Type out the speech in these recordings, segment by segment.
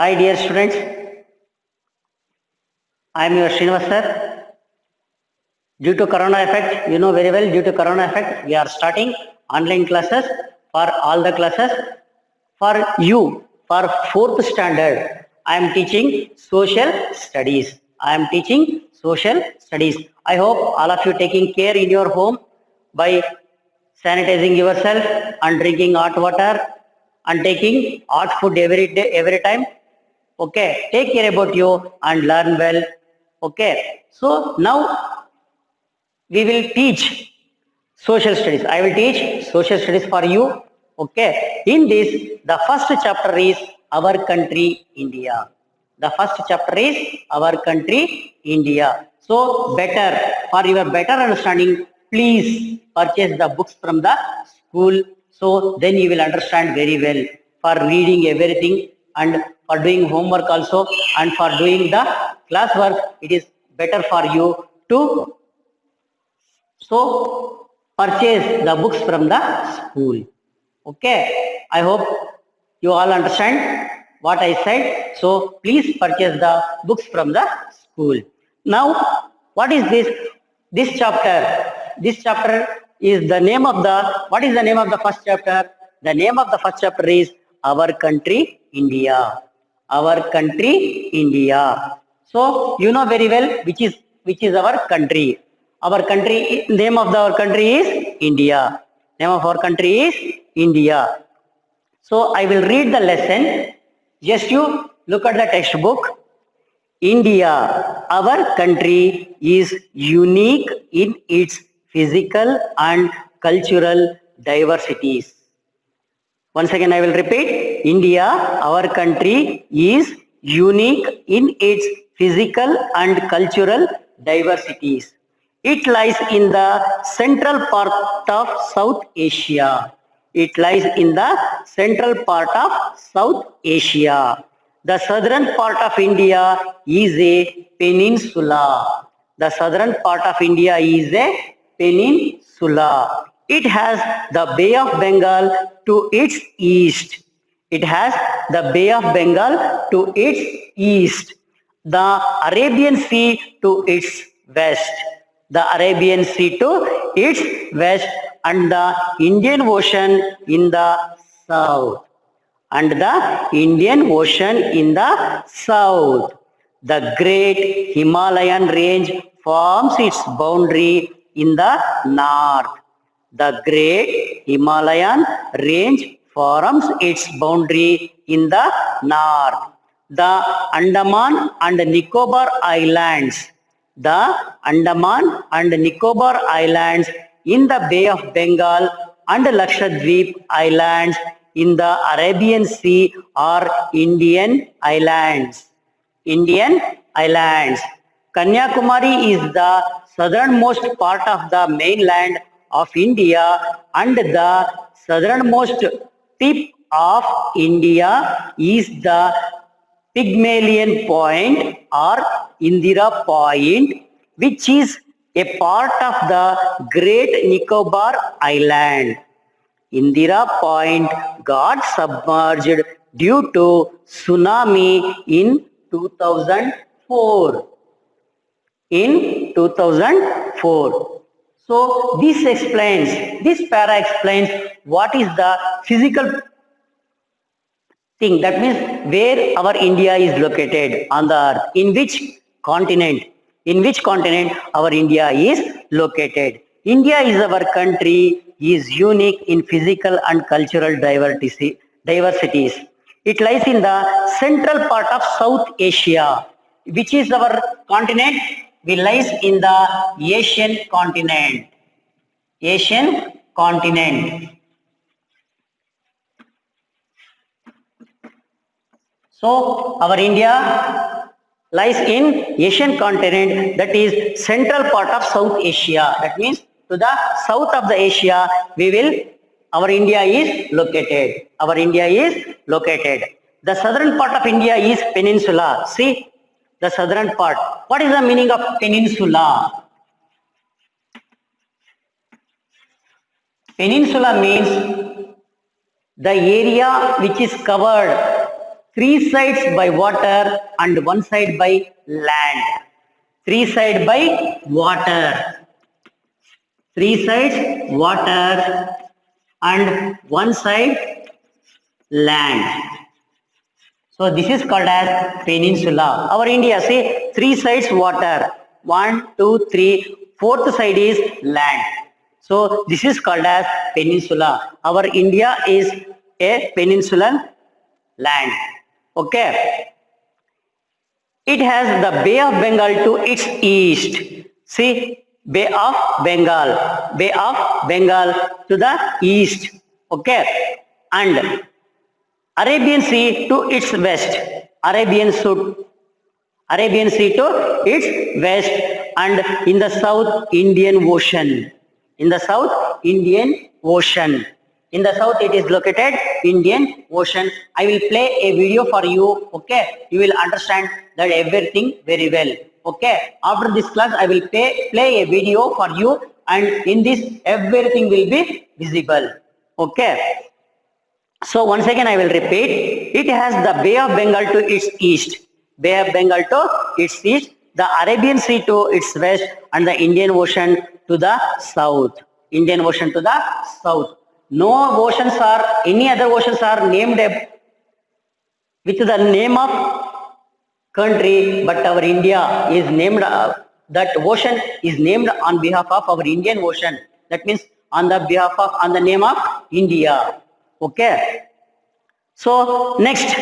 Hi dear students, I am your Srinivas sir. Due to corona effect, you know very well, due to corona effect, we are starting online classes for all the classes. For you, for 4th standard, I am teaching social studies. I am teaching social studies. I hope all of you taking care in your home by sanitizing yourself and drinking hot water and taking hot food every day, every time. Okay, take care about you and learn well. Okay, so now we will teach social studies. I will teach social studies for you. Okay, in this the first chapter is our country India. The first chapter is our country India. So better, for your better understanding, please purchase the books from the school, so then you will understand very well for reading everything and for doing homework also and for doing the class work. It is better for you to purchase the books from the school. Okay, I hope you all understand what I said. So please purchase the books from the school. Now, what is this? This chapter. This chapter is the name of the. What is the name of the first chapter? The name of the first chapter is Our Country India. Our Country India. So you know very well which is our country. Our country, name of our country is India. Name of our country is India. So I will read the lesson. Just you look at the textbook. India, our country is unique in its physical and cultural diversities. Once again, I will repeat. India, our country, is unique in its physical and cultural diversities. It lies in the central part of South Asia. It lies in the central part of South Asia. The southern part of India is a peninsula. The southern part of India is a peninsula. It has the Bay of Bengal to its east. It has the Bay of Bengal to its east, the Arabian Sea to its west, the Arabian Sea to its west, and the Indian Ocean in the south. And the Indian Ocean in the south. The great Himalayan range forms its boundary in the north. The great Himalayan range forms its boundary in the north. The Andaman and Nicobar Islands. The Andaman and Nicobar Islands in the Bay of Bengal and Lakshadweep Islands in the Arabian Sea are Indian islands. Indian islands. Kanyakumari is the southernmost part of the mainland of India and the southernmost tip of India is the Pygmalion Point or Indira Point, which is a part of the Great Nicobar Island. Indira Point got submerged due to tsunami in 2004. In 2004. So this para explains what is the physical thing. That means where our India is located on the earth. In which continent? In which continent our India is located? India is our country, is unique in physical and cultural diversities. It lies in the central part of South Asia. Which is our continent? We lies in the Asian continent. Asian continent. So our India lies in Asian continent, that is central part of South Asia. That means to the south of the Asia our India is located. Our India is located. The southern part of India is peninsula. See the southern part. What is the meaning of peninsula? Peninsula means the area which is covered 3 sides by water and 1 side by land. 3 sides by water. 3 sides water and 1 side land. So this is called as peninsula. Our India, say 3 sides water. 1, 2, 3. Fourth side is land. So this is called as peninsula. Our India is a peninsular land. Okay. It has the Bay of Bengal to its east. See, Bay of Bengal. Bay of Bengal to the east. Okay. And Arabian Sea to its west. Arabian Sea to its west, and in the south Indian Ocean. In the south Indian Ocean. In the south it is located Indian Ocean. I will play a video for you. Okay, you will understand that everything very well. Okay, after this class I will play a video for you, and in this everything will be visible. Okay. So once again I will repeat, it has the Bay of Bengal to its east, Bay of Bengal to its east, the Arabian Sea to its west, and the Indian Ocean to the south. Indian Ocean to the south. No oceans are, any other oceans are named with the name of country, but our India is named, that ocean is named on behalf of our Indian Ocean. That means on the name of India. Okay. So next,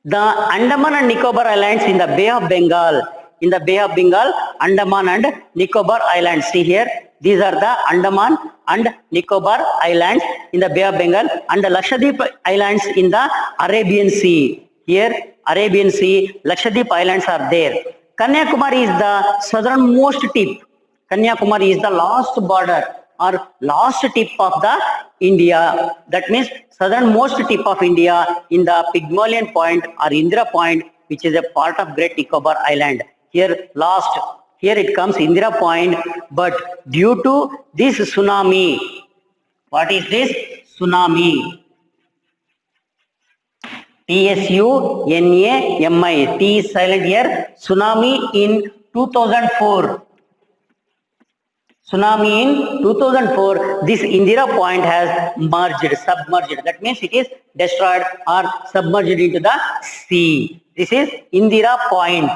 the Andaman and Nicobar Islands in the Bay of Bengal. In the Bay of Bengal, Andaman and Nicobar Islands. See here, these are the Andaman and Nicobar Islands in the Bay of Bengal, and the Lakshadweep Islands in the Arabian Sea. Here, Arabian Sea, Lakshadweep Islands are there. Kanyakumari is the southernmost tip. Kanyakumari is the last border or last tip of the India. That means southernmost tip of India in the Pygmalion Point or Indira Point, which is a part of Great Nicobar Island. Here it comes Indira Point, but due to this tsunami, what is this? Tsunami. Tsunami. T is silent here. Tsunami in 2004. Tsunami in 2004, this Indira Point has submerged. That means it is destroyed or submerged into the sea. This is Indira Point.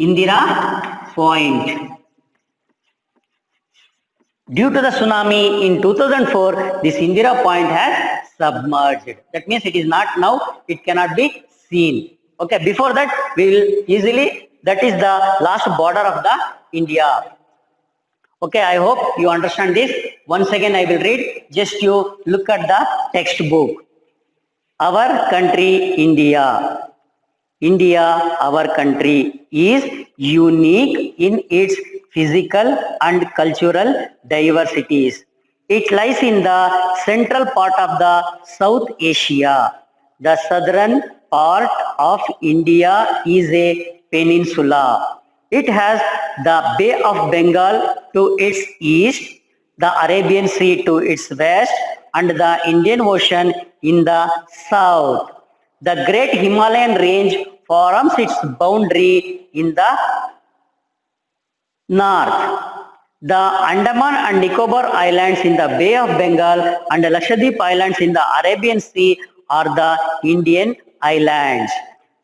Indira Point. Due to the tsunami in 2004, this Indira Point has submerged. That means it is not now, it cannot be seen. Okay, before that, we will easily, that is the last border of the India. Okay, I hope you understand this. Once again, I will read. Just you look at the textbook. Our country, India. India, our country, is unique in its physical and cultural diversities. It lies in the central part of the South Asia. The southern part of India is a peninsula. It has the Bay of Bengal to its east, the Arabian Sea to its west, and the Indian Ocean in the south. The Great Himalayan Range forms its boundary in the north. The Andaman and Nicobar Islands in the Bay of Bengal and the Lakshadweep Islands in the Arabian Sea are the Indian islands.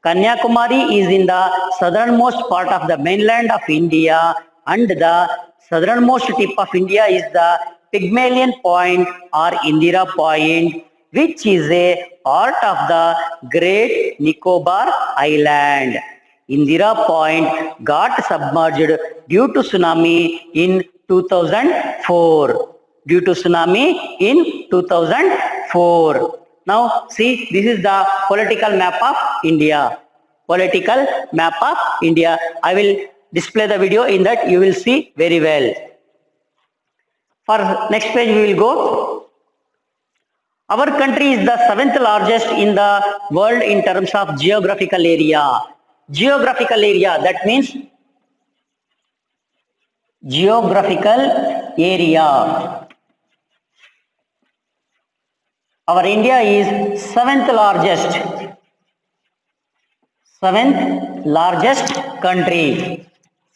Kanyakumari is in the southernmost part of the mainland of India, and the southernmost tip of India is the Pygmalion Point or Indira Point, which is a part of the Great Nicobar Island. Indira Point got submerged due to tsunami in 2004. Due to tsunami in 2004. Now see, this is the political map of India. Political map of India. I will display the video, in that you will see very well. For next page we will go. Our country is the 7th largest in the world in terms of geographical area. Geographical area, that means geographical area. Our India is seventh largest country,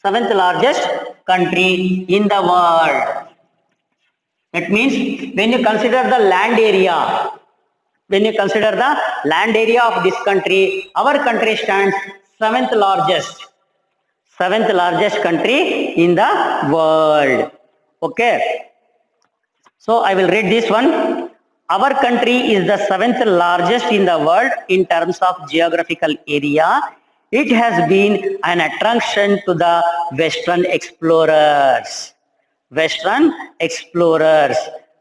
seventh largest country in the world. That means when you consider the land area, when you consider the land area of this country, our country stands seventh largest country in the world. Okay. So I will read this one. Our country is the seventh largest in the world in terms of geographical area. It has been an attraction to the Western explorers. Western explorers.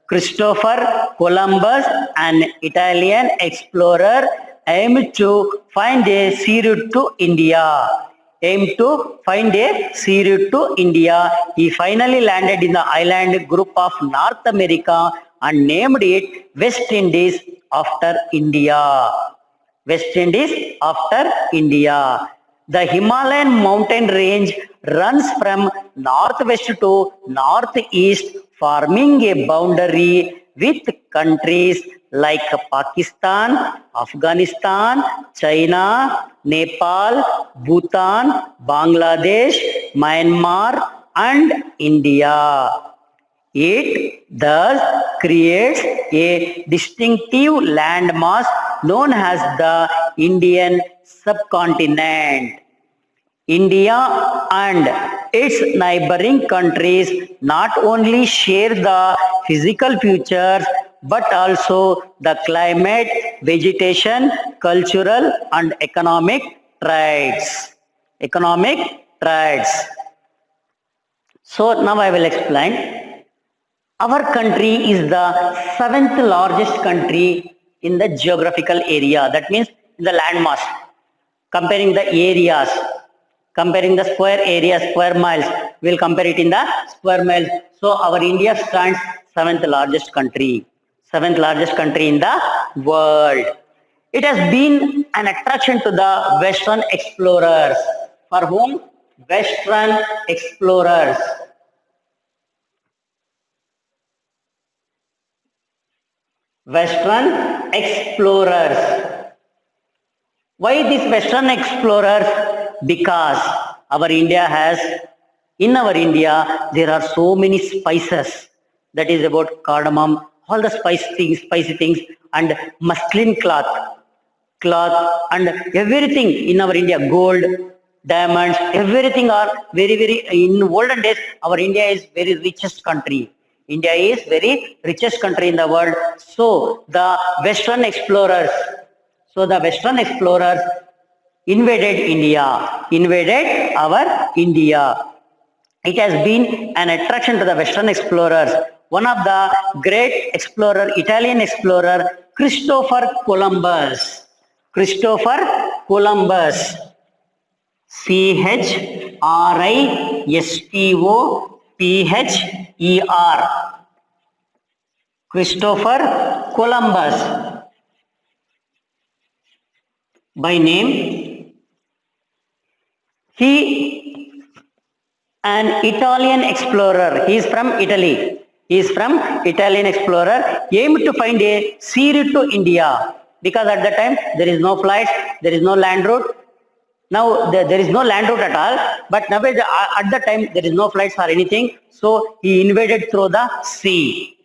Christopher Columbus, an Italian explorer, aimed to find a sea route to India. Aimed to find a sea route to India. He finally landed in the island group of North America and named it West Indies after India. West Indies after India. The Himalayan mountain range runs from northwest to northeast, forming a boundary with countries like Pakistan, Afghanistan, China, Nepal, Bhutan, Bangladesh, Myanmar, and India. It thus creates a distinctive landmass known as the Indian subcontinent. India and its neighboring countries not only share the physical features but also the climate, vegetation, cultural and economic traits. Economic traits. So now I will explain. Our country is the seventh largest country in the geographical area. That means in the landmass. Comparing the areas, comparing the square area, square miles, we'll compare it in the square miles. So our India stands seventh largest country in the world. It has been an attraction to the Western explorers. For whom? Western explorers. Western explorers. Why these Western explorers? Because in our India, there are so many spices. That is about cardamom, all the spicy things, and muslin cloth, and everything in our India, gold, diamonds, everything are very, in olden days, our India is very richest country. India is very richest country in the world. So the Western explorers invaded our India. It has been an attraction to the Western explorers. One of the great Italian explorer, Christopher Columbus. Christopher. Christopher Columbus. By name, he an Italian explorer. He is from Italy. Italian explorer, aimed to find a sea route to India. Because at that time there is no flights, there is no land route. Now there is no land route at all. But now at that time there is no flights or anything. So he invaded through the sea.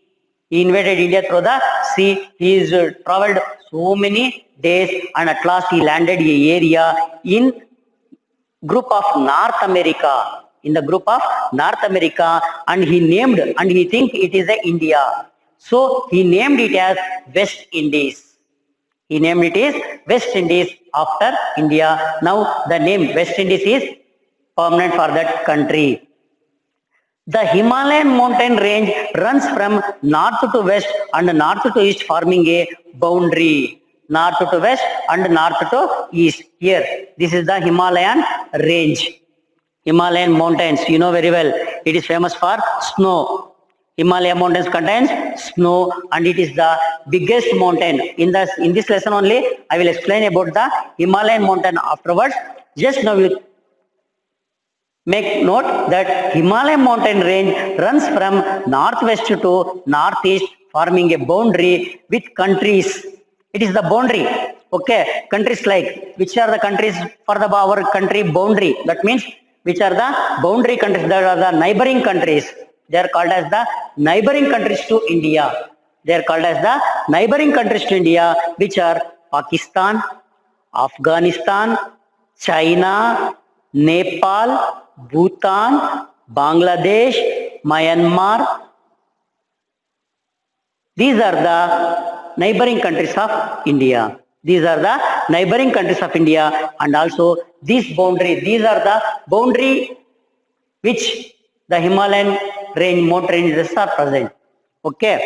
He invaded India through the sea. He is traveled so many days, and at last he landed a area in group of North America. And he named, and he think it is a India. So he named it as West Indies. After India. Now the name West Indies is permanent for that country. The Himalayan mountain range runs from north to west and north to east, forming a boundary. North to west and north to east. Here, this is the Himalayan range. Himalayan mountains, you know very well. It is famous for snow. Himalayan mountains contains snow, and it is the biggest mountain. In this lesson only, I will explain about the Himalayan mountain afterwards. Just now you make note that Himalayan mountain range runs from northwest to northeast, forming a boundary with countries. It is the boundary. Okay, countries like, which are the countries for the our country boundary? That means which are the boundary countries, that are the neighboring countries. They are called as the neighboring countries to India. They are called as the neighboring countries to India, which are Pakistan, Afghanistan, China, Nepal, Bhutan, Bangladesh, Myanmar. These are the neighboring countries of India. These are the neighboring countries of India, and also this boundary. These are the boundary which the Himalayan range, mountain ranges are present. Okay.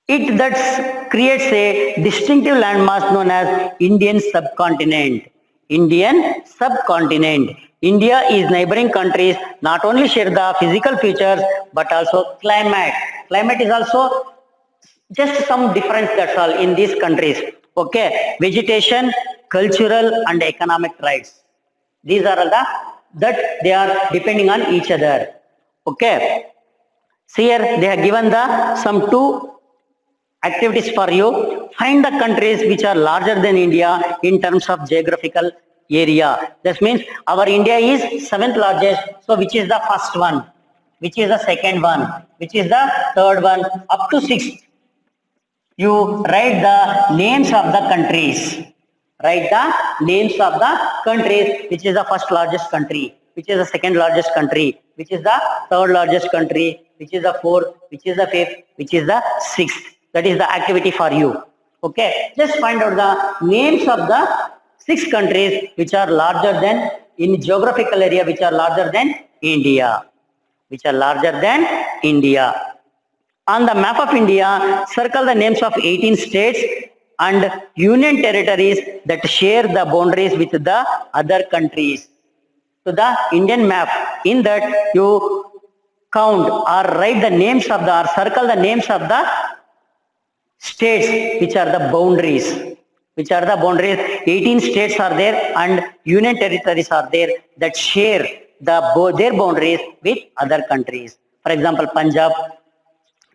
It that creates a distinctive landmass known as Indian subcontinent. Indian subcontinent. India is neighboring countries not only share the physical features but also climate. Climate is also just some difference, that's all, in these countries. Okay, vegetation, cultural and economic traits. These are all the that they are depending on each other. Okay. So here they have given the some two activities for you. Find the countries which are larger than India in terms of geographical area. This means our India is seventh largest. So which is the first one? Which is the second one? Which is the third one? Up to sixth. You write the names of the countries. Write the names of the countries. Which is the first largest country? Which is the second largest country? Which is the third largest country? Which is the fourth? Which is the fifth? Which is the sixth? That is the activity for you. Okay. Just find out the names of the 6 countries which are larger than, in geographical area, which are larger than India. Which are larger than India. On the map of India, circle the names of 18 states and union territories that share the boundaries with the other countries. So the Indian map, in that you count or write the names of the, or circle the names of the states which are the boundaries. Which are the boundaries? 18 states are there and union territories are there that share their boundaries with other countries. For example, Punjab,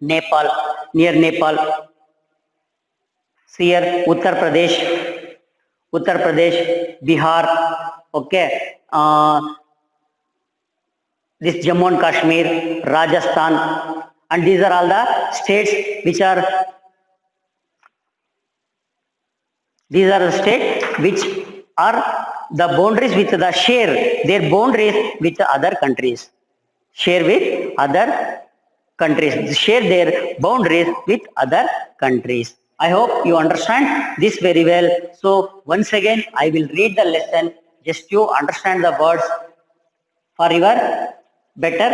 Nepal, near Nepal. Here, Uttar Pradesh, Bihar, okay. This Jammu and Kashmir, Rajasthan, and these are all the states which are, these are the states which are the boundaries with the share their boundaries with other countries. Share with other countries, share their boundaries with other countries. I hope you understand this very well. So once again, I will read the lesson just to understand the words for your better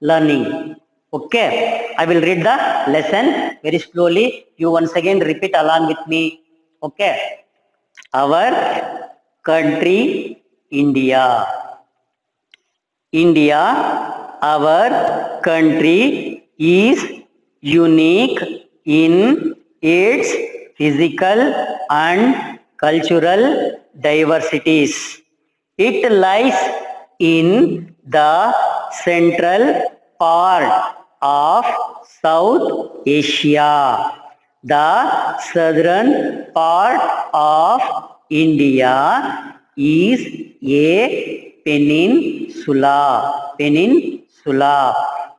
learning. Okay, I will read the lesson very slowly. You once again repeat along with me. Okay, our country, India. India, our country is unique in its physical and cultural diversities. It lies in the central part of South Asia. The southern part of India is a peninsula.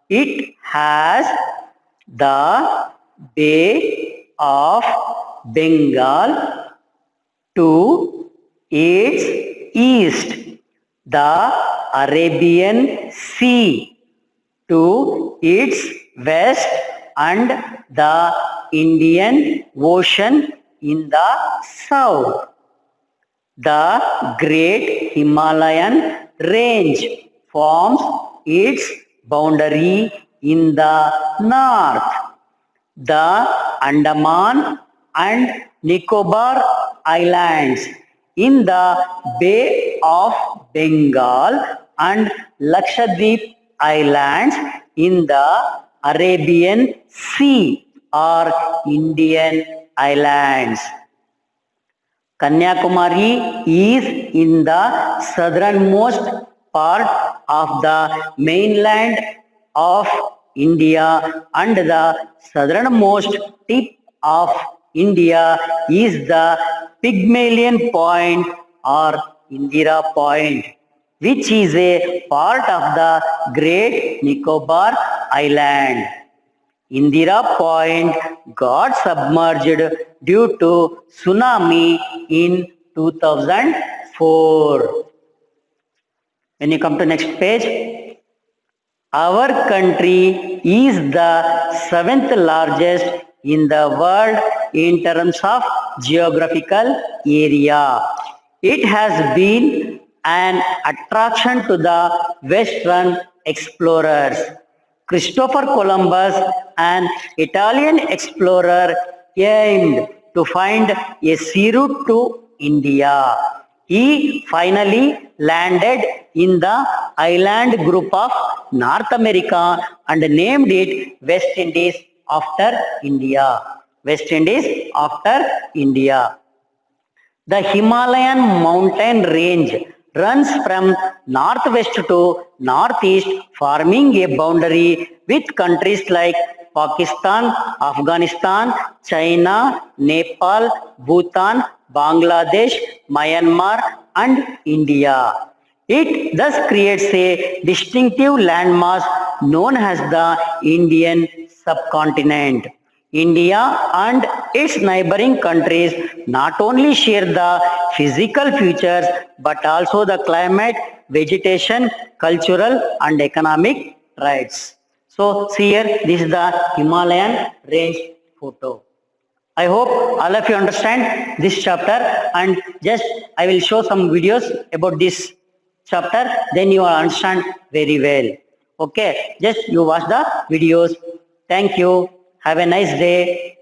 It has the Bay of Bengal to its east, the Arabian Sea to its west, and the Indian Ocean in the south. The Great Himalayan Range forms its boundary in the north. The Andaman and Nicobar Islands in the Bay of Bengal and Lakshadweep Islands in the Arabian Sea are Indian islands. Kanyakumari is in the southernmost part of the mainland of India, and the southernmost tip of India is the Pygmalion Point or Indira Point, which is a part of the Great Nicobar Island. Indira Point got submerged due to tsunami in 2004. When you come to next page, our country is the seventh largest in the world in terms of geographical area. It has been an attraction to the Western explorers. Christopher Columbus, an Italian explorer, aimed to find a sea route to India. He finally landed in the island group of North America and named it West Indies after India. West Indies after India. The Himalayan mountain range runs from northwest to northeast, forming a boundary with countries like Pakistan, Afghanistan, China, Nepal, Bhutan, Bangladesh, Myanmar, and India. It thus creates a distinctive landmass known as the Indian subcontinent. India and its neighboring countries not only share the physical features but also the climate, vegetation, cultural and economic traits. So see here, this is the Himalayan range photo. I hope all of you understand this chapter, and just I will show some videos about this chapter, then you will understand very well. Okay, just you watch the videos. Thank you. Have a nice day.